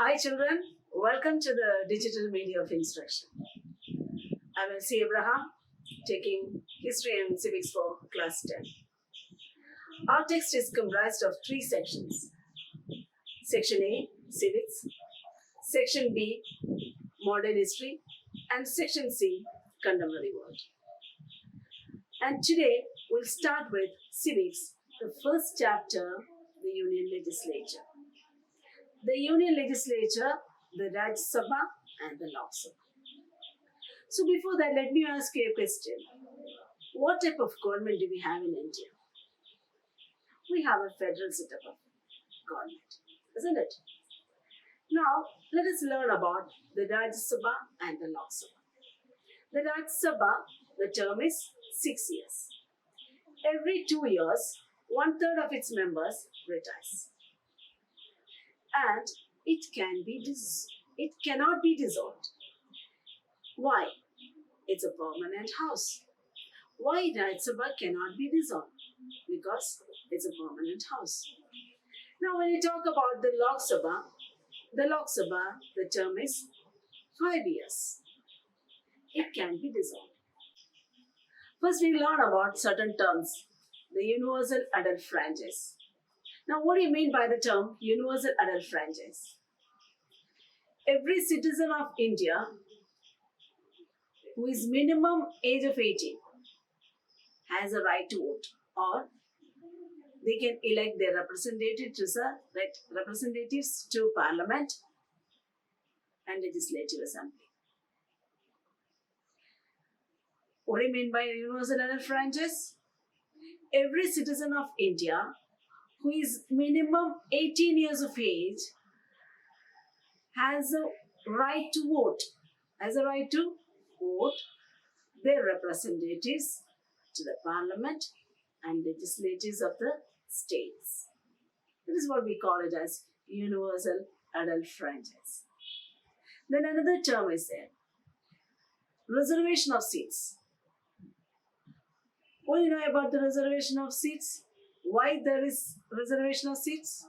Hi children, welcome to the digital media of instruction. I'm Elsy taking History and Civics for class 10. Our text is comprised of 3 sections. Section A, Civics, Section B, Modern History, and Section C, Contemporary World. And today we'll start with Civics, the first chapter, the Union Legislature. The Union Legislature, the Rajya Sabha, and the Lok Sabha. So before that, let me ask you a question. What type of government do we have in India? We have a federal setup of government, isn't it? Now, let us learn about the Rajya Sabha and the Lok Sabha. The Rajya Sabha, the term is 6 years. Every 2 years, 1/3 of its members retires. And it cannot be dissolved. Why? It's a permanent house. Why Rajya Sabha cannot be dissolved? Because it's a permanent house. Now when you talk about the Lok Sabha, the term is 5 years. It can be dissolved. First we learn about certain terms. The universal adult franchise. Now, what do you mean by the term universal adult franchise? Every citizen of India who is minimum age of 18 has a right to vote, or they can elect their representatives to Parliament and Legislative Assembly. What do you mean by universal adult franchise? Every citizen of India who is minimum 18 years of age has a right to vote, their representatives to the Parliament and legislatures of the states. That is what we call it as universal adult franchise. Then another term is there, reservation of seats. What do you know about the reservation of seats? Why there is reservation of seats?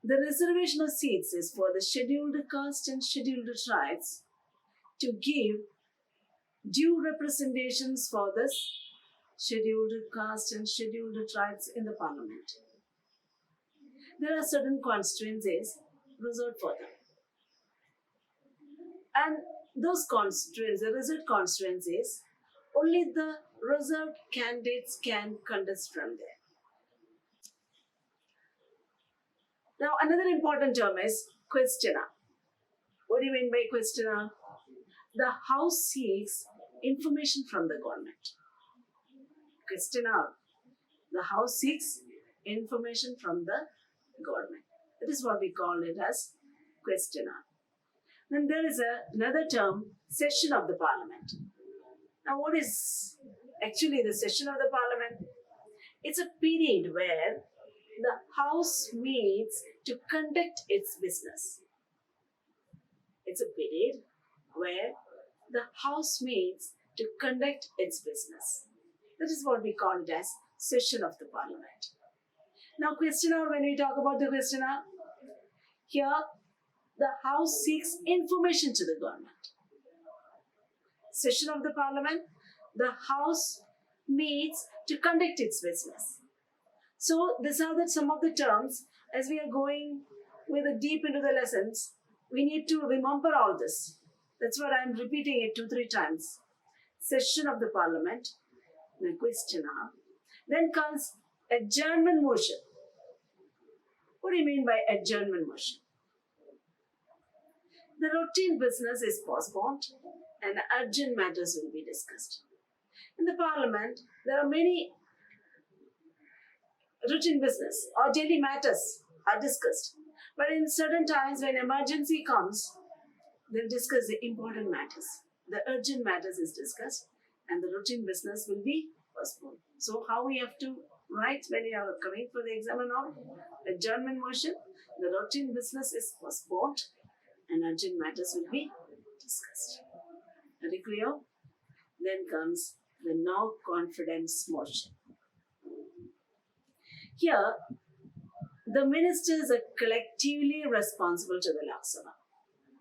The reservation of seats is for the scheduled caste and scheduled tribes to give due representations for the scheduled caste and scheduled tribes in the Parliament. There are certain constituencies reserved for them. And those constituencies, the reserved constituencies, only the reserved candidates can contest from there. Now, another important term is questioner. What do you mean by questioner? The House seeks information from the government. Questioner. The House seeks information from the government. That is what we call it as questioner. Then there is another term, session of the Parliament. Now, what is actually the session of the Parliament? It's a period where the House meets to conduct its business. It's a period where the House meets to conduct its business. That is what we call it as session of the Parliament. Now, questioner, when we talk about the questioner, here the House seeks information to the government. Session of the Parliament, the House meets to conduct its business. So these are some of the terms. As we are going with deep into the lessons, we need to remember all this. That's what I'm repeating it 2-3 times. Session of the Parliament, the questioner. Then comes adjournment motion. What do you mean by adjournment motion? The routine business is postponed and urgent matters will be discussed. In the Parliament, there are many routine business or daily matters are discussed. But in certain times when emergency comes, they'll discuss the important matters. The urgent matters is discussed and the routine business will be postponed. So how we have to write when you are coming for the exam and all? Adjournment motion, the routine business is postponed and urgent matters will be discussed. Very clear? Then comes the no confidence motion. Here, The ministers are collectively responsible to the Lok Sabha.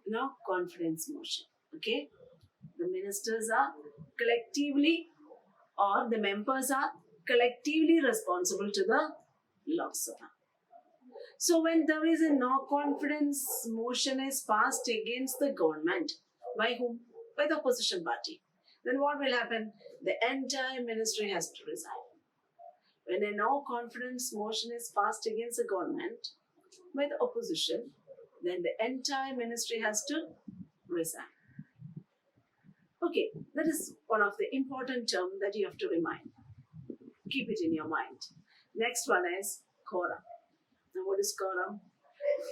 Now, confidence motion. Okay? The ministers are collectively, or the members are collectively responsible to the Lok Sabha. So when there is a no confidence motion is passed against the government, by whom? By the opposition party. Then what will happen? The entire ministry has to resign. When a no confidence motion is passed against the government by the opposition, then the entire ministry has to resign. Okay, that is one of the important terms that you have to remind. Keep it in your mind. Next one is quorum. Now what is quorum?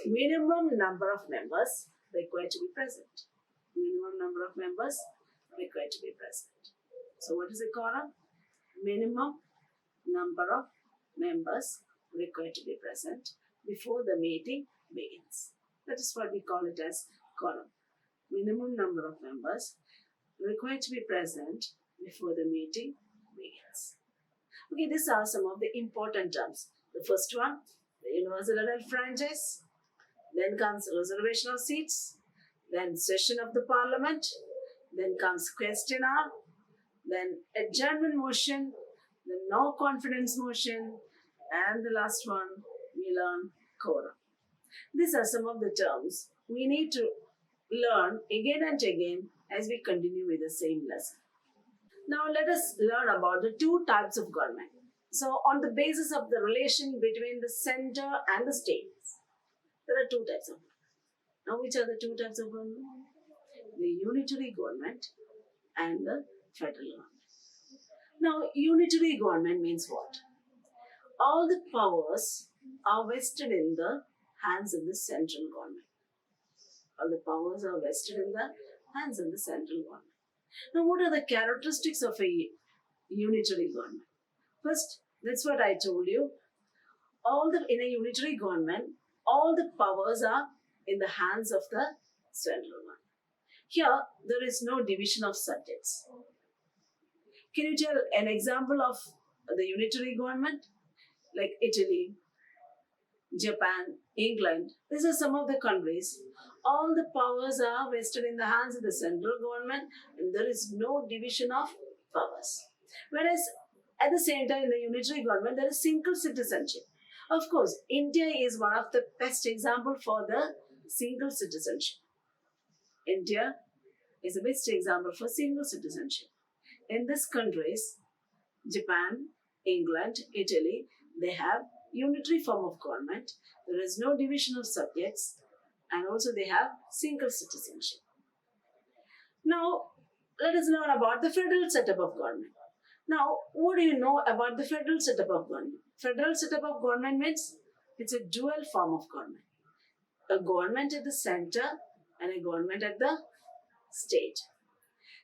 Minimum number of members required to be present. Minimum number of members required to be present. So what is a quorum? Minimum number of members required to be present before the meeting begins. That is what we call it as quorum. Minimum number of members required to be present before the meeting begins. Okay, these are some of the important terms. The first one, the universal adult franchise. Then comes reservation of seats. Then session of the parliament. Then comes question hour. Then adjournment motion. The no confidence motion. And the last one, we learn quorum. These are some of the terms we need to learn again and again as we continue with the same lesson. Now let us learn about the two types of government. So on the basis of the relation between the center and the states, there are two types of government. Now which are the two types of government? The unitary government and the federal government. Now unitary government means what? All the powers are vested in the hands of the central government. All the powers are vested in the hands of the central government. Now, what are the characteristics of a unitary government? First, that's what I told you. In a unitary government, all the powers are in the hands of the central government. Here, there is no division of subjects. Can you tell an example of the unitary government? Like Italy, Japan, England. These are some of the countries. All the powers are vested in the hands of the central government and there is no division of powers. Whereas at the same time in the unitary government there is single citizenship. Of course, India is one of the best examples for the single citizenship. India is the best example for single citizenship. In these countries, Japan, England, Italy, they have unitary form of government. There is no division of subjects and also they have single citizenship. Now, let us learn about the federal setup of government. Now, what do you know about the federal setup of government? Federal setup of government means it's a dual form of government. A government at the center and a government at the state.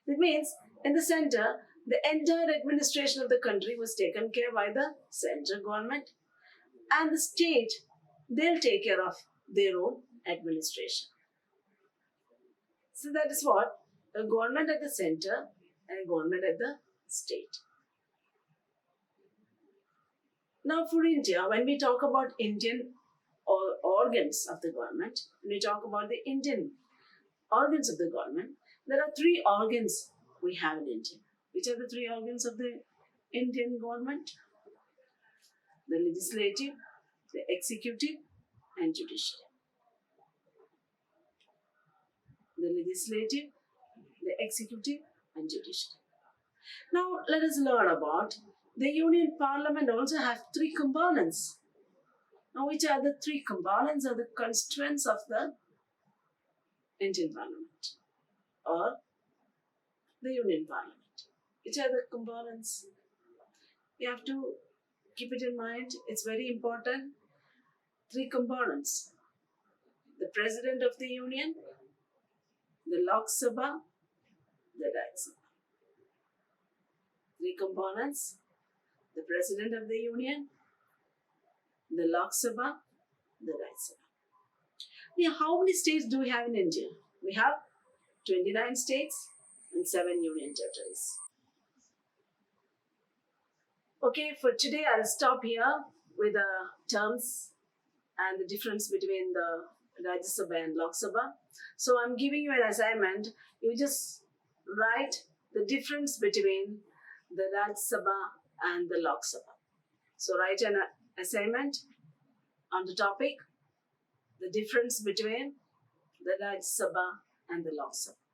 That means in the center, the entire administration of the country was taken care by the central government and the state, they'll take care of their own administration. So that is what a government at the center and a government at the state. Now for India, when we talk about Indian organs of the government, when we talk about the Indian organs of the government, there are three organs we have in India. Which are the three organs of the Indian government? The legislative, the executive, and judiciary. The legislative, the executive, and judiciary. Now, let us learn about the Union Parliament also have three components. Now, which are the three components or the constituents of the Indian Parliament or the Union Parliament? Which are the components? You have to keep it in mind. It's very important. Three components. The President of the Union, the Lok Sabha, the Rajya Sabha. Three components. The President of the Union, the Lok Sabha, the Rajya Sabha. Now, how many states do we have in India? We have 29 states and 7 union territories. Okay, for today I'll stop here with the terms and the difference between the Rajya Sabha and Lok Sabha. So I'm giving you an assignment. You just write the difference between the Rajya Sabha and the Lok Sabha. So write an assignment on the topic, the difference between the Rajya Sabha and the Lok Sabha.